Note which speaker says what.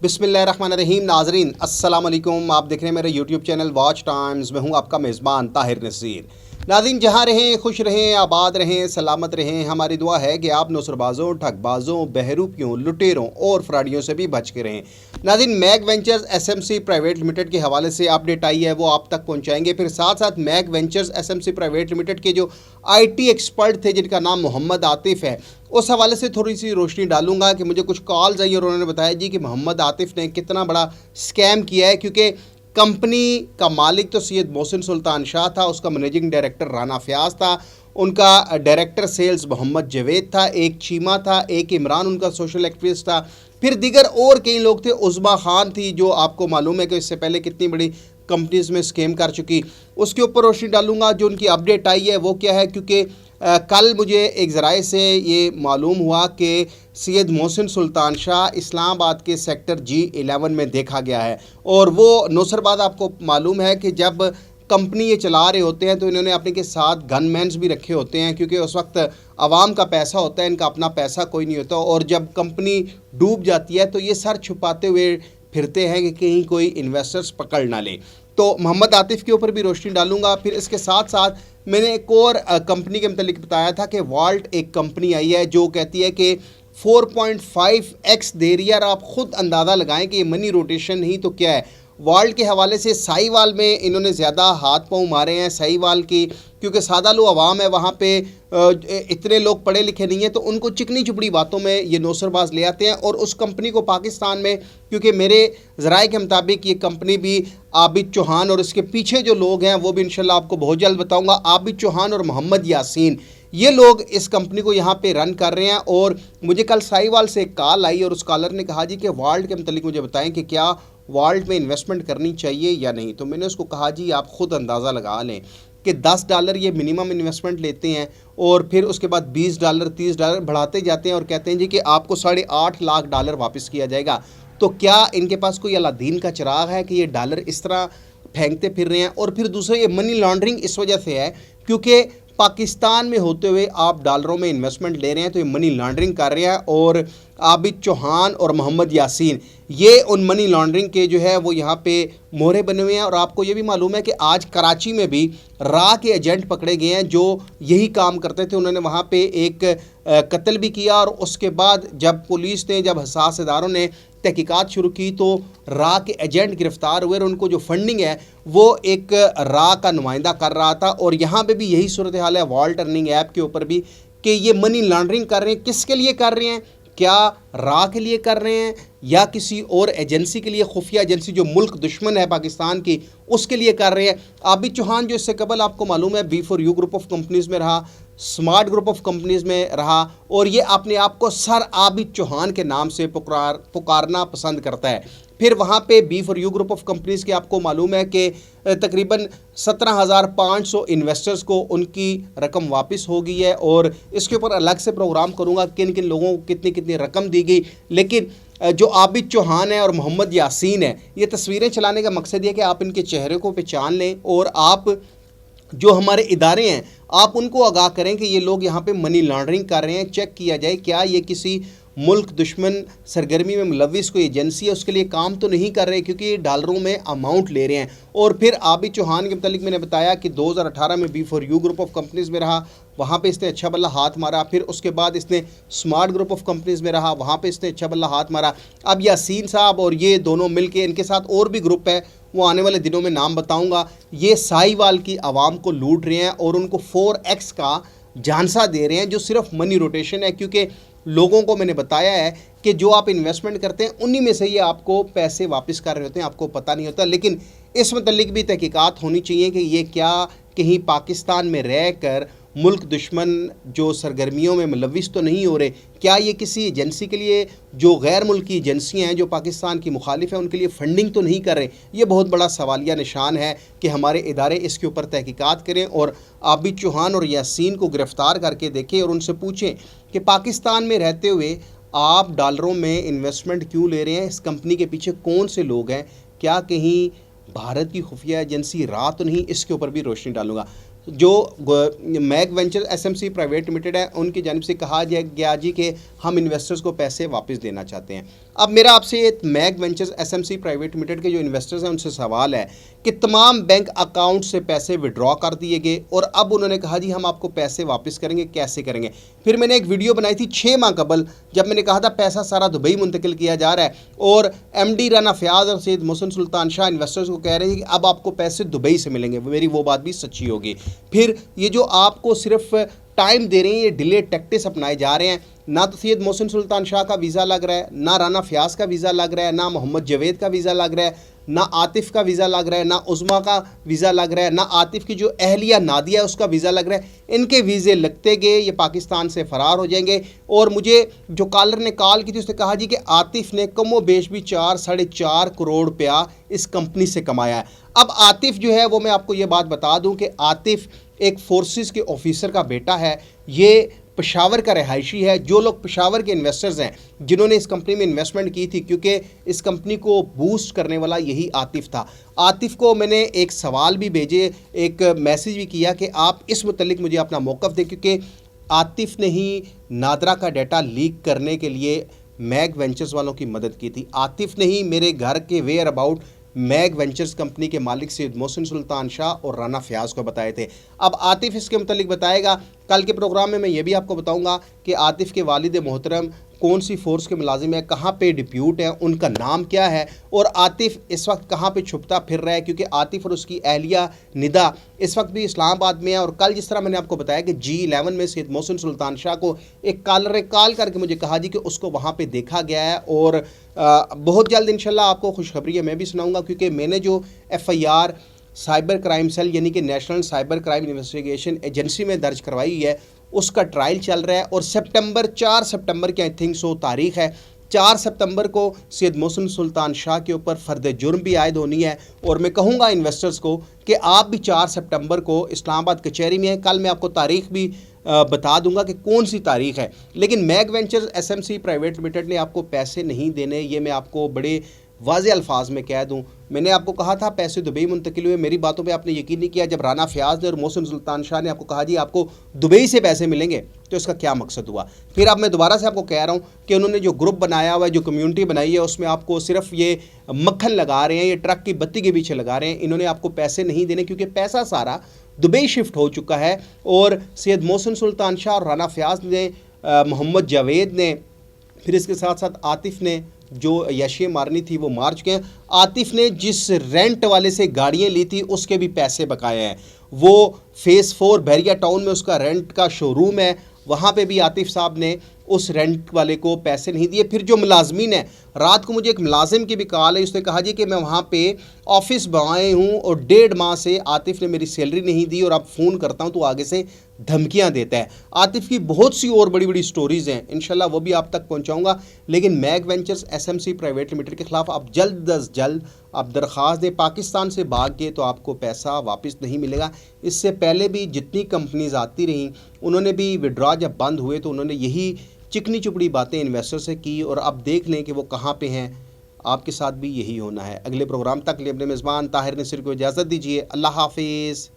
Speaker 1: बिस्मिल्लाहिर्रहमानिर्रहीम। नाजरीन अस्सलाम वालेकुम। आप देख रहे हैं मेरे यूट्यूब चैनल वॉच टाइम्स में हूं आपका मेज़बान ताहिर नसीर। नाज़रीन, जहां रहें खुश रहें, आबाद रहें, सलामत रहें। हमारी दुआ है कि आप नौसरबाजों, ठगबाजों, बहरूपियों, लुटेरों और फ्राडियों से भी बच के रहें। नाज़रीन, Mag ventures SMC private limited के हवाले से अपडेट आई है, वो आप तक पहुंचाएंगे। फिर साथ साथ Mag ventures SMC private limited के जो आईटी एक्सपर्ट थे जिनका नाम मोहम्मद आतिफ़ है, उस हवाले से थोड़ी सी रोशनी डालूंगा कि मुझे कुछ कॉल्स आई और उन्होंने बताया जी कि मोहम्मद आतिफ़ ने कितना बड़ा स्कैम किया है। क्योंकि कंपनी का मालिक तो सैयद मोहसिन सुल्तान शाह था, उसका मैनेजिंग डायरेक्टर राना फयाज था, उनका डायरेक्टर सेल्स मोहम्मद जवेद था, एक चीमा था, एक इमरान उनका सोशल एक्टिविस्ट था, फिर दीगर और कई लोग थे। उज़मा खान थी जो आपको मालूम है कि इससे पहले कितनी बड़ी कंपनीज़ में स्कैम कर चुकी, उसके ऊपर रोशनी डालूंगा। जो उनकी अपडेट आई है वो क्या है, क्योंकि कल मुझे एक ज़राए से ये मालूम हुआ कि सैयद मोहसिन सुल्तान शाह इस्लामाबाद के सेक्टर G11 में देखा गया है। और वो नौसरबाद, आपको मालूम है कि जब कंपनी ये चला रहे होते हैं तो इन्होंने अपने के साथ गनमैन्स भी रखे होते हैं, क्योंकि उस वक्त आवाम का पैसा होता है, इनका अपना पैसा कोई नहीं होता। और जब कंपनी डूब जाती है तो ये सर छुपाते हुए फिरते हैं कि कहीं कोई इन्वेस्टर्स पकड़ ना ले। तो मोहम्मद आतिफ़ के ऊपर भी रोशनी डालूंगा। फिर इसके साथ साथ मैंने एक और कंपनी के मतलब बताया था कि वॉल्ट एक कंपनी आई है जो कहती है कि 4.5x दे रही है। और आप ख़ुद अंदाज़ा लगाएं कि ये मनी रोटेशन नहीं तो क्या है। वॉल्ट के हवाले से साहिवाल में इन्होंने ज़्यादा हाथ पाँव मारे हैं, साहिवाल की, क्योंकि सादा लो आवाम है वहाँ पे, इतने लोग पढ़े लिखे नहीं हैं, तो उनको चिकनी चुपड़ी बातों में ये नौसरबाज ले आते हैं। और उस कंपनी को पाकिस्तान में, क्योंकि मेरे ज़राए के मुताबिक ये कंपनी भी आबिद चौहान और इसके पीछे जो लोग हैं वो भी इंशाल्लाह आपको बहुत जल्द बताऊँगा, आबिद चौहान और मोहम्मद यासीन, ये लोग इस कंपनी को यहाँ पे रन कर रहे हैं। और मुझे कल साहिवाल से एक कॉल आई और उस कॉलर ने कहा जी कि वॉल्ट के मतलब मुझे बताएं कि क्या वॉल्ट में इन्वेस्टमेंट करनी चाहिए या नहीं। तो मैंने उसको कहा जी आप ख़ुद अंदाज़ा लगा लें कि $10 ये मिनिमम इन्वेस्टमेंट लेते हैं और फिर उसके बाद $20, $30 बढ़ाते जाते हैं और कहते हैं जी कि आपको $8.5 लाख वापस किया जाएगा। तो क्या इनके पास कोई अलादीन का चिराग है कि ये डॉलर इस तरह फेंकते फिर रहे हैं। और फिर दूसरा, ये मनी लॉन्ड्रिंग इस वजह से है क्योंकि पाकिस्तान में होते हुए आप डॉलरों में इन्वेस्टमेंट ले रहे हैं, तो ये मनी लॉन्ड्रिंग कर रहे हैं। और आबिद चौहान और मोहम्मद यासीन ये उन मनी लॉन्ड्रिंग के जो है वो यहाँ पे मोहरे बने हुए हैं। और आपको ये भी मालूम है कि आज कराची में भी रा के एजेंट पकड़े गए हैं जो यही काम करते थे। उन्होंने वहाँ पे एक कत्ल भी किया और उसके बाद जब पुलिस ने, जब हसास इदारों ने तहकीकात शुरू की तो रा के एजेंट गिरफ्तार हुए और उनको जो फंडिंग है वो एक रा का नुमाइंदा कर रहा था। और यहाँ पे भी यही सूरत हाल है वॉल्ट अर्निंग ऐप के ऊपर भी कि ये मनी लॉन्ड्रिंग कर रहे हैं। किसके लिए कर रहे हैं? क्या रा के लिए कर रहे हैं या किसी और एजेंसी के लिए, खुफिया एजेंसी जो मुल्क दुश्मन है पाकिस्तान की, उसके लिए कर रहे हैं? आबिद चौहान जो इससे कबल आपको मालूम है B4U ग्रुप ऑफ कंपनीज़ में रहा, स्मार्ट ग्रुप ऑफ कंपनीज़ में रहा, और ये अपने आप को सर आबिद चौहान के नाम से पुकारना पसंद करता है। फिर वहाँ पे B4U ग्रुप ऑफ कंपनीज़ के आपको मालूम है कि तकरीबन 17,500 इन्वेस्टर्स को उनकी रकम वापस हो गई है। और इसके ऊपर अलग से प्रोग्राम करूँगा किन किन लोगों को कितनी कितनी रकम दी गई। लेकिन जो आबिद चौहान है और मोहम्मद यासीन है, ये तस्वीरें चलाने का मकसद ये कि आप इनके चेहरे को पहचान लें और आप जो हमारे इदारे हैं आप उनको आगाह करें कि ये लोग यहाँ पे मनी लॉन्ड्रिंग कर रहे हैं। चेक किया जाए क्या ये किसी मुल्क दुश्मन सरगर्मी में मुलविस कोई एजेंसी है उसके लिए काम तो नहीं कर रहे, क्योंकि ये डॉलरों में अमाउंट ले रहे हैं। और फिर आबिद चौहान के मतलब मैंने बताया कि 2018 में B4U ग्रुप ऑफ कंपनीज़ में रहा, वहाँ पे इसने अच्छा बल्ला हाथ मारा। फिर उसके बाद इसने स्मार्ट ग्रुप ऑफ कंपनीज़ में रहा, वहाँ पे इसने अच्छा बल्ला हाथ मारा। अब यासीन साहब और ये दोनों मिलके, इनके साथ और भी ग्रुप है, वो आने वाले दिनों में नाम बताऊँगा, ये साहिवाल की आवाम को लूट रहे हैं और उनको 4x का झांसा दे रहे हैं जो सिर्फ मनी रोटेशन है। क्योंकि लोगों को मैंने बताया है कि जो आप इन्वेस्टमेंट करते हैं उन्हीं में से ये आपको पैसे वापस कर रहे होते हैं, आपको पता नहीं होता। लेकिन इस मतलब भी तहकीकात होनी चाहिए कि ये क्या कहीं पाकिस्तान में रह कर मुल्क दुश्मन जो सरगर्मियों में मुलविस तो नहीं हो रहे? क्या ये किसी एजेंसी के लिए, जो गैर मुल्की एजेंसियाँ हैं जो पाकिस्तान की मुखालिफ हैं, उनके लिए फ़ंडिंग तो नहीं कर रहे? ये बहुत बड़ा सवालिया निशान है कि हमारे इदारे इसके ऊपर तहकीकात करें और आबिद चौहान और यासीन को गिरफ़्तार करके देखें और उनसे पूछें कि पाकिस्तान में रहते हुए आप डॉलरों में इन्वेस्टमेंट क्यों ले रहे हैं? इस कंपनी के पीछे कौन से लोग हैं? क्या कहीं भारत की खुफिया एजेंसी रा तो नहीं? इसके ऊपर भी रोशनी डालूंगा। जो Mag venture SMC private limited है, उनकी जानिब से कहा गया जी कि ہم انویسٹرز کو پیسے واپس دینا چاہتے ہیں۔ اب میرا آپ سے mag ventures SMC private limited کے جو انویسٹرز ہیں ان سے سوال ہے کہ تمام بینک اکاؤنٹ سے پیسے وڈرا کر دیے گئے اور اب انہوں نے کہا جی ہم آپ کو پیسے واپس کریں گے، کیسے کریں گے؟ پھر میں نے ایک ویڈیو بنائی تھی 6 ماہ قبل، جب میں نے کہا تھا پیسہ سارا دبئی منتقل کیا جا رہا ہے اور MD رانا فیاض اور سید محسن سلطان شاہ انویسٹرز کو کہہ رہے ہیں کہ اب آپ کو پیسے دبئی سے ملیں گے۔ میری وہ بات بھی سچی ہوگی۔ پھر یہ جو آپ کو صرف ٹائم دے رہے ہیں، یہ ڈیلے ٹیکٹس اپنائے جا رہے ہیں، نہ تو سید محسن سلطان شاہ کا ویزا لگ رہا ہے، نہ رانا فیاض کا ویزا لگ رہا ہے، نہ محمد جاوید کا ویزا لگ رہا ہے، نہ عاطف کا ویزا لگ رہا ہے، نہ عظما کا ویزا لگ رہا ہے، نہ عاطف کی جو اہلیہ نادیہ ہے اس کا ویزا لگ رہا ہے۔ ان کے ویزے لگتے گئے، یہ پاکستان سے فرار ہو جائیں گے۔ اور مجھے جو کالر نے کال کی تھی اس نے کہا جی کہ عاطف نے کم و بیش بھی 4-4.5 کروڑ روپیہ اس کمپنی سے کمایا ہے۔ اب عاطف جو ہے وہ میں آپ کو یہ بات بتا دوں کہ عاطف ایک فورسز کے آفیسر کا بیٹا ہے، یہ پشاور کا رہائشی ہے۔ جو لوگ پشاور کے انویسٹرز ہیں جنہوں نے اس کمپنی میں انویسٹمنٹ کی تھی، کیونکہ اس کمپنی کو بوسٹ کرنے والا یہی عاطف تھا۔ عاطف کو میں نے ایک سوال بھی بھیجے، ایک میسیج بھی کیا کہ آپ اس متعلق مجھے اپنا موقف دیں، کیونکہ عاطف نے ہی نادرا کا ڈیٹا لیک کرنے کے لیے میگ وینچرز والوں کی مدد کی تھی۔ عاطف نے ہی میرے گھر کے where about mag ventures company کے مالک سید محسن سلطان شاہ اور رانا فیاض کو بتائے تھے۔ اب عاطف اس کے متعلق بتائے گا۔ کل کے پروگرام میں یہ بھی آپ کو بتاؤں گا کہ عاطف کے والد محترم کون سی فورس کے ملازم ہیں، کہاں پہ ڈپیوٹ ہیں، ان کا نام کیا ہے، اور عاطف اس وقت کہاں پہ چھپتا پھر رہا ہے، کیونکہ عاطف اور اس کی اہلیہ ندا اس وقت بھی اسلام آباد میں ہے۔ اور کل جس طرح میں نے آپ کو بتایا کہ G11 میں سید محسن سلطان شاہ کو ایک کالر کال کر کے مجھے کہا جی کہ اس کو وہاں پہ دیکھا گیا ہے، اور بہت جلد انشاءاللہ آپ کو خوشخبری ہے میں بھی سناؤں گا، کیونکہ میں نے جو FIR سائبر کرائم سیل یعنی کہ national cyber crime investigation agency میں درج کروائی ہے، اس کا ٹرائل چل رہا ہے۔ اور 4 سپٹمبر کی تاریخ ہے، 4 سپتمبر کو سید محسن سلطان شاہ کے اوپر فرد جرم بھی عائد ہونی ہے۔ اور میں کہوں گا انویسٹرز کو کہ آپ بھی 4 سپٹمبر کو اسلام آباد کچہری میں ہیں۔ کل میں آپ کو تاریخ بھی بتا دوں گا کہ کون سی تاریخ ہے۔ لیکن mag ventures SMC private limited نے آپ کو پیسے نہیں دینے، یہ میں آپ کو بڑے واضح الفاظ میں کہہ دوں۔ میں نے آپ کو کہا تھا پیسے دبئی منتقل ہوئے، میری باتوں پہ آپ نے یقین نہیں کیا۔ جب رانا فیاض نے اور محسن سلطان شاہ نے آپ کو کہا جی آپ کو دبئی سے پیسے ملیں گے، تو اس کا کیا مقصد ہوا؟ پھر اب میں دوبارہ سے آپ کو کہہ رہا ہوں کہ انہوں نے جو گروپ بنایا ہوا ہے، جو کمیونٹی بنائی ہے، اس میں آپ کو صرف یہ مکھن لگا رہے ہیں، یہ ٹرک کی بتی کے پیچھے لگا رہے ہیں۔ انہوں نے آپ کو پیسے نہیں دینے، کیونکہ پیسہ سارا دبئی شفٹ ہو چکا ہے۔ اور سید محسن سلطان شاہ اور رانا فیاض نے، محمد جاوید نے، پھر اس کے ساتھ ساتھ عاطف نے جو یشیاں مارنی تھی وہ مار چکے ہیں۔ عاطف نے جس رینٹ والے سے گاڑیاں لی تھی اس کے بھی پیسے بقایا ہیں۔ وہ فیس 4 بحریہ ٹاؤن میں اس کا رینٹ کا شو روم ہے، وہاں پہ بھی عاطف صاحب نے اس رینٹ والے کو پیسے نہیں دیے۔ پھر جو ملازمین ہیں، رات کو مجھے ایک ملازم کی بھی کال ہے، اس نے کہا جی کہ میں وہاں پہ آفس بنائے ہوں اور 1.5 ماہ سے عاطف نے میری سیلری نہیں دی، اور اب فون کرتا ہوں تو آگے سے دھمکیاں دیتا ہے۔ عاطف کی بہت سی اور بڑی بڑی سٹوریز ہیں، انشاءاللہ وہ بھی آپ تک پہنچاؤں گا۔ لیکن mag ventures SMC private limited کے خلاف آپ جلد از جلد آپ درخواست دیں۔ پاکستان سے بھاگ گئے تو آپ کو پیسہ واپس نہیں ملے گا۔ اس سے پہلے بھی جتنی کمپنیز آتی رہیں، انہوں نے بھی وڈرا جب بند ہوئے تو انہوں نے یہی چکنی چپڑی باتیں انویسٹر سے کی، اور اب دیکھ لیں کہ وہ کہاں پہ ہیں۔ آپ کے ساتھ بھی یہی ہونا ہے۔ اگلے پروگرام تک لیے اپنے میزبان طاہر نصیر کو اجازت دیجیے۔ اللہ حافظ۔